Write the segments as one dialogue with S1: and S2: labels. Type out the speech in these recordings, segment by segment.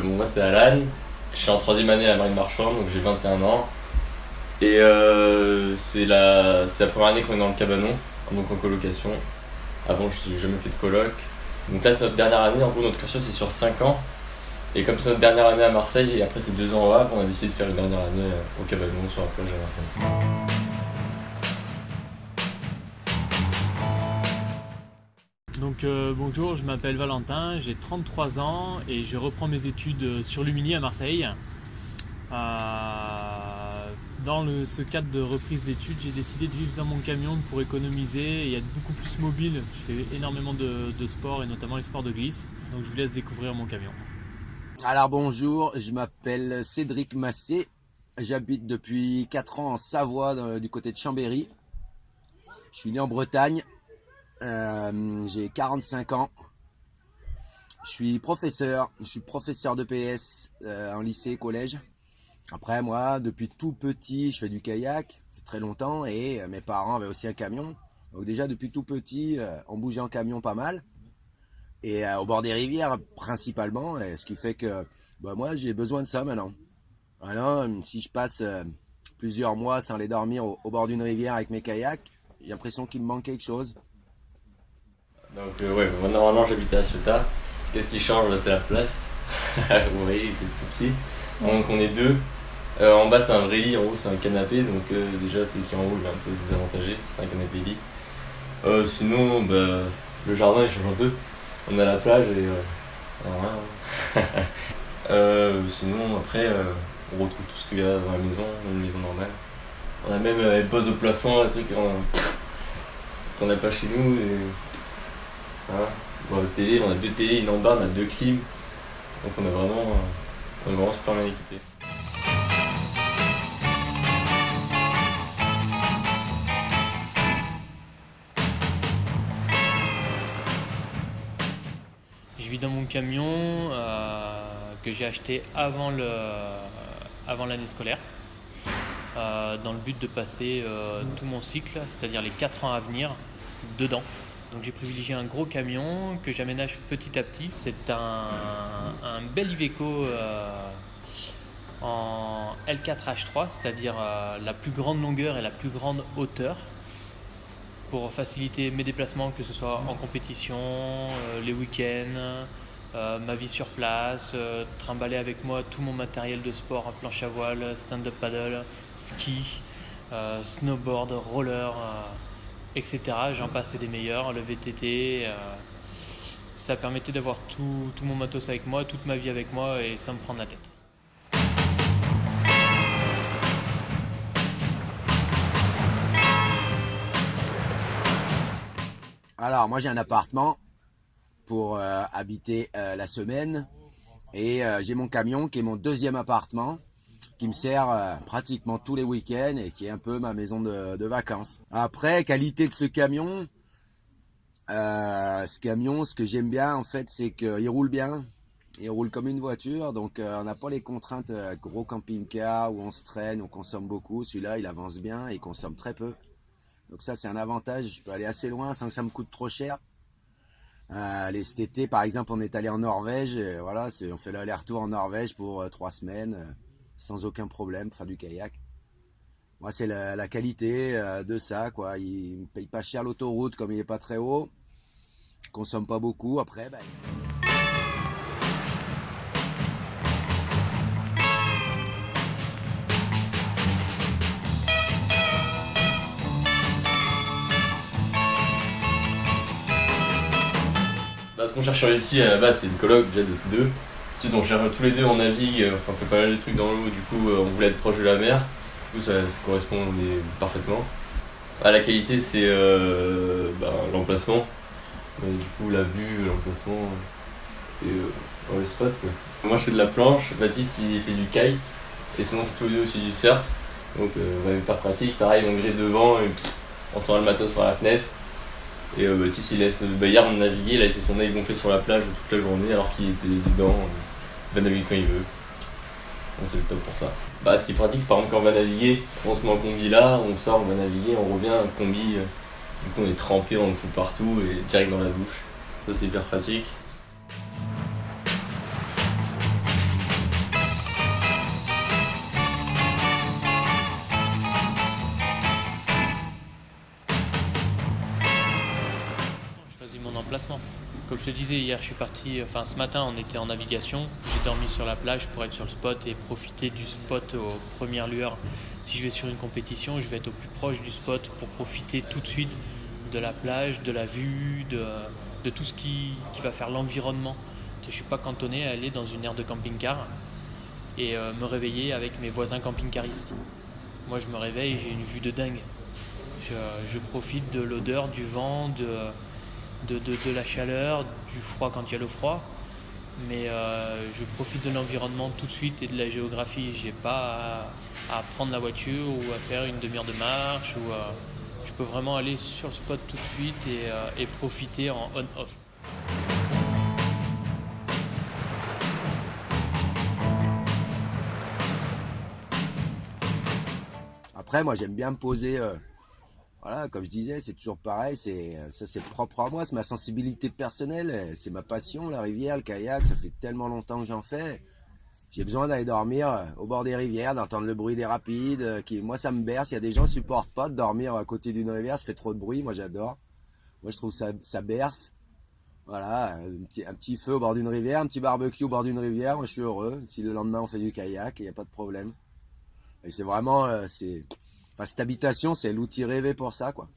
S1: Moi c'est Alan, je suis en 3e année à la marine marchande, donc j'ai 21 ans. Et c'est la première année qu'on est dans le cabanon, donc en colocation. Avant je n'ai jamais fait de coloc. Donc là c'est notre dernière année, en gros notre cursus c'est sur 5 ans. Et comme c'est notre dernière année à Marseille et après c'est 2 ans au Havre, on a décidé de faire une dernière année au cabanon sur la plage à Marseille.
S2: Donc bonjour, je m'appelle Valentin, j'ai 33 ans et je reprends mes études sur Lumini à Marseille. Dans ce cadre de reprise d'études, j'ai décidé de vivre dans mon camion pour économiser et être beaucoup plus mobile. Je fais énormément de sport et notamment les sports de glisse, donc je vous laisse découvrir mon camion.
S3: Alors bonjour, je m'appelle Cédric Massé, j'habite depuis 4 ans en Savoie du côté de Chambéry. Je suis né en Bretagne, j'ai 45 ans. Je suis professeur de PS en lycée, collège. Après moi, depuis tout petit, je fais du kayak, ça fait très longtemps, et mes parents avaient aussi un camion. Donc déjà depuis tout petit, on bougeait en camion pas mal. Et au bord des rivières principalement, et ce qui fait que moi j'ai besoin de ça maintenant. Voilà, si je passe plusieurs mois sans aller dormir au bord d'une rivière avec mes kayaks, j'ai l'impression qu'il me manque quelque chose.
S1: Donc moi normalement j'habite à Ciotat. Qu'est-ce qui change? C'est la place. Vous voyez, c'est tout petit. Donc on est deux. En bas c'est un vrai lit, en haut c'est un canapé. Donc déjà celui qui est en haut il est un peu désavantagé, c'est un canapé lit. Sinon le jardin il change un peu. On a la plage et sinon après on retrouve tout ce qu'il y a dans la maison, une maison normale. On a même des poses au plafond, un truc qu'on n'a pas chez nous. Et voilà. On a 2 télés, une en bas, on a 2 clims. Donc on est vraiment super bien équipé.
S2: Je vis dans mon camion que j'ai acheté avant l'année scolaire, dans le but de passer tout mon cycle, c'est-à-dire les 4 ans à venir, dedans. Donc j'ai privilégié un gros camion que j'aménage petit à petit. C'est un bel Iveco en L4H3, c'est-à-dire la plus grande longueur et la plus grande hauteur, pour faciliter mes déplacements, que ce soit en compétition, les week-ends, ma vie sur place, trimballer avec moi tout mon matériel de sport, planche à voile, stand-up paddle, ski, snowboard, roller, etc. J'en passe et des meilleurs, le VTT. Ça permettait d'avoir tout mon matos avec moi, toute ma vie avec moi et sans me prendre la tête.
S3: Alors moi j'ai un appartement pour habiter la semaine, et j'ai mon camion qui est mon 2e appartement, qui me sert pratiquement tous les week-ends et qui est un peu ma maison de vacances. Après, qualité de ce camion, ce que j'aime bien en fait, c'est qu'il roule bien. Il roule comme une voiture, donc on n'a pas les contraintes gros camping-car où on se traîne, on consomme beaucoup. Celui-là, il avance bien et il consomme très peu. Donc ça, c'est un avantage. Je peux aller assez loin sans que ça me coûte trop cher. Cet été, par exemple, on est allé en Norvège. Voilà, on fait l'aller-retour en Norvège pour 3 semaines, sans aucun problème, pour faire du kayak. Moi, c'est la qualité de ça, quoi. Il ne paye pas cher l'autoroute, comme il n'est pas très haut. Il ne consomme pas beaucoup. Après,
S1: Ce qu'on cherche ici à la base c'était une coloc déjà de 2. Ensuite on cherche tous les 2, on navigue, on fait pas mal de trucs dans l'eau, du coup on voulait être proche de la mer. Du coup ça correspond parfaitement. La qualité c'est l'emplacement. Du coup la vue, l'emplacement et le spot quoi. Moi je fais de la planche, Baptiste il fait du kite et sinon on fait tous les 2 aussi du surf. Donc hyper pratique, pareil on grille devant et on sort le matos par la fenêtre. Et Baptiste il laisse, hier on a navigué, il a laissé son œil gonflé sur la plage toute la journée alors qu'il était dedans, il va naviguer quand il veut. Donc c'est le top pour ça. Ce qui est pratique c'est par exemple quand on va naviguer, on se met en combi là, on sort, on va naviguer, on revient, un combi, du coup on est trempé, on le fout partout et direct dans la douche. Ça c'est hyper pratique.
S2: je te disais, hier, ce matin, on était en navigation. J'ai dormi sur la plage pour être sur le spot et profiter du spot aux premières lueurs. Si je vais sur une compétition, je vais être au plus proche du spot pour profiter tout de suite de la plage, de la vue, de tout ce qui va faire l'environnement. Je ne suis pas cantonné à aller dans une aire de camping-car et me réveiller avec mes voisins camping-caristes. Moi, je me réveille, j'ai une vue de dingue. Je profite de l'odeur, du vent, de la chaleur, du froid quand il y a le froid. Mais je profite de l'environnement tout de suite et de la géographie. Je n'ai pas à prendre la voiture ou à faire une demi-heure de marche. Je peux vraiment aller sur le spot tout de suite et profiter en on-off.
S3: Après, moi, j'aime bien me poser. Voilà, comme je disais, c'est toujours pareil. C'est propre à moi, c'est ma sensibilité personnelle, c'est ma passion, la rivière, le kayak. Ça fait tellement longtemps que j'en fais. J'ai besoin d'aller dormir au bord des rivières, d'entendre le bruit des rapides. Moi, ça me berce. Il y a des gens qui supportent pas de dormir à côté d'une rivière, ça fait trop de bruit. Moi, j'adore. Moi, je trouve ça berce. Voilà, un petit feu au bord d'une rivière, un petit barbecue au bord d'une rivière. Moi, je suis heureux. Si le lendemain on fait du kayak, il n'y a pas de problème. Et c'est vraiment, cette habitation, c'est l'outil rêvé pour ça, quoi.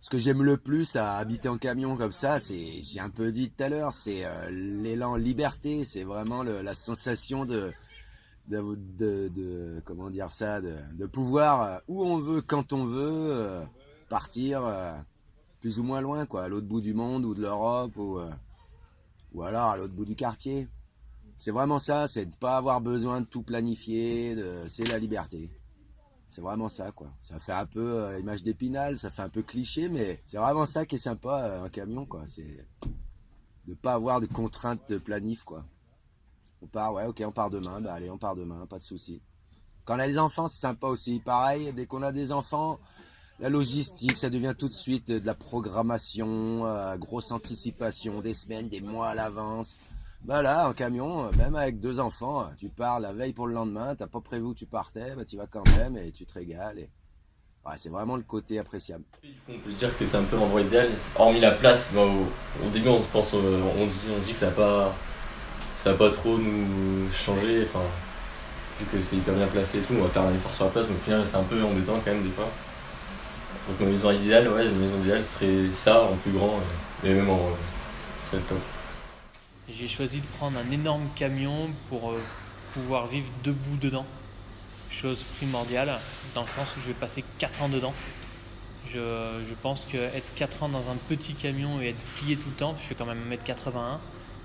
S3: Ce que j'aime le plus à habiter en camion comme ça, j'ai un peu dit tout à l'heure, c'est l'élan liberté, c'est vraiment la sensation comment dire ça, de pouvoir où on veut, quand on veut, partir plus ou moins loin, quoi, à l'autre bout du monde ou de l'Europe ou alors à l'autre bout du quartier. C'est vraiment ça, c'est de pas avoir besoin de tout planifier, c'est la liberté. C'est vraiment ça, quoi. Ça fait un peu image d'Épinal, ça fait un peu cliché, mais c'est vraiment ça qui est sympa, un camion, quoi. C'est de pas avoir de contraintes de planif, quoi. On part, ouais, ok, on part demain, bah allez, on part demain, pas de souci. Quand on a des enfants, c'est sympa aussi. Pareil, dès qu'on a des enfants, la logistique, ça devient tout de suite de la programmation, grosse anticipation, des semaines, des mois à l'avance. Bah là, en camion, même avec 2 enfants, tu pars la veille pour le lendemain, t'as pas prévu où tu partais, bah tu vas quand même et tu te régales. Ouais, c'est vraiment le côté appréciable.
S1: On peut se dire que c'est un peu l'endroit idéal, hormis la place. Au début, on se dit que ça va pas trop nous changer. Enfin, vu que c'est hyper bien placé et tout, on va faire un effort sur la place, mais au final, c'est un peu embêtant quand même des fois. Donc ma maison idéale, ouais, une maison idéale serait ça en plus grand, mais même en ce serait le top.
S2: J'ai choisi de prendre un énorme camion pour pouvoir vivre debout dedans. Chose primordiale, dans le sens où je vais passer 4 ans dedans. Je pense qu'être 4 ans dans un petit camion et être plié tout le temps, je fais quand même 1m81,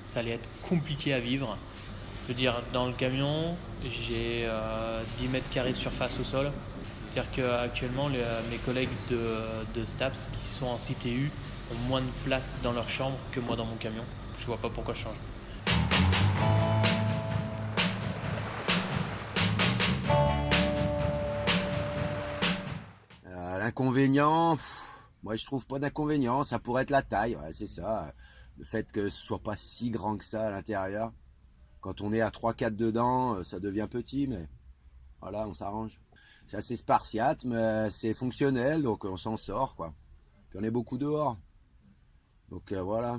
S2: ça allait être compliqué à vivre. Je veux dire, dans le camion, j'ai 10 mètres carrés de surface au sol. C'est-à-dire qu'actuellement, mes collègues de STAPS qui sont en CTU ont moins de place dans leur chambre que moi dans mon camion. Je vois pas pourquoi je change.
S3: L'inconvénient, moi je trouve pas d'inconvénient, ça pourrait être la taille, ouais, c'est ça. Le fait que ce soit pas si grand que ça à l'intérieur. Quand on est à 3-4 dedans, ça devient petit, mais voilà, on s'arrange. C'est assez spartiate, mais c'est fonctionnel, donc on s'en sort, quoi. Puis on est beaucoup dehors. Donc voilà.